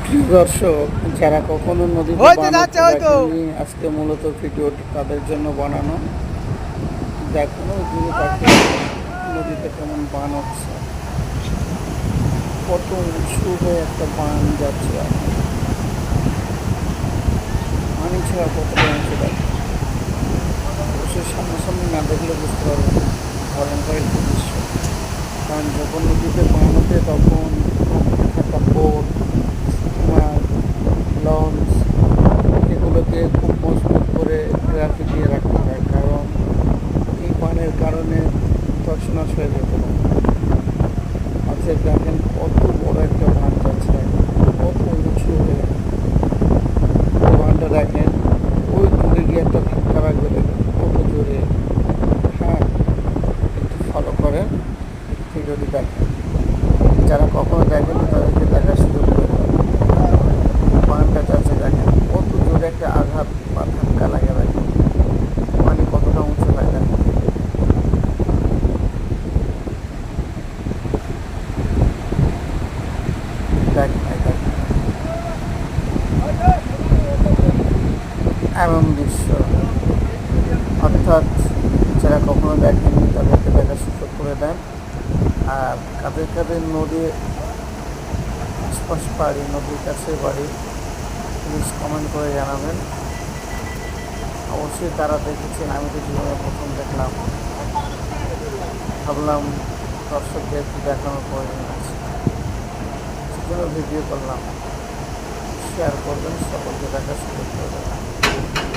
প্রিয় দর্শক, যারা কখনো নদীতে বান উঠতে দেখেননি, আজকে মূলত ভিডিওটি তাদের জন্য বানানো। দেখুন দূরে তাকে নদীতে কেমন বান হচ্ছে, কত উঁচু হয়ে একটা বান যাচ্ছে। পানি ছাড়া কতটা উঁচু দেখে, অবশ্যই সামনাসামনি না দেখলে বুঝতে পারবেন ভয়ঙ্কর একটি দৃশ্য। কারণ যখন নদীতে বান ওঠে তখন থাকা বোট, স্টিমার, লঞ্চ এগুলোকে খুব মজবুত করে গ্রাফি দিয়ে রাখতে হয়, কারণ এই বানের কারণে তছনছ হয়ে যেতে পারে। আচ্ছা দেখেন কত বড় একটা বান যাচ্ছে, কত উঁচু হয়ে বানটা দেখেন। ওই দূরে গিয়ে একটা ধাক্কা লাগবে, দেখেন কত জোরে। হ্যাঁ, একটু ফলো করেন, ভিডিওটি দেখেন। যারা কখনো দেখেনি তাদেরকে দেখার সুযোগ করে দেন। বানটা যাচ্ছে দেখেন, কত জোরে একটা আঘাত বা ধাক্কা লাগে, দেখেন পানি কতটা উঁচু হয় দেখেন। দেখেন এমন দৃশ্য, অর্থাৎ যারা কখনো দেখেনি তাদেরকে দেখার সুযোগ করে দেন। আর কাদের কাদের নদীর আশপাশ বাড়ি, নদীর কাছে বাড়ি, প্লিজ কমেন্ট করে জানাবেন। অবশ্যই তারা দেখেছেন, আমি তো জীবনে প্রথম দেখলাম। ভাবলাম দর্শকদের দেখানোর প্রয়োজন আছে, সেজন্য ভিডিও করলাম। শেয়ার করবেন, সকলকে দেখার সুযোগ করে দেবেন।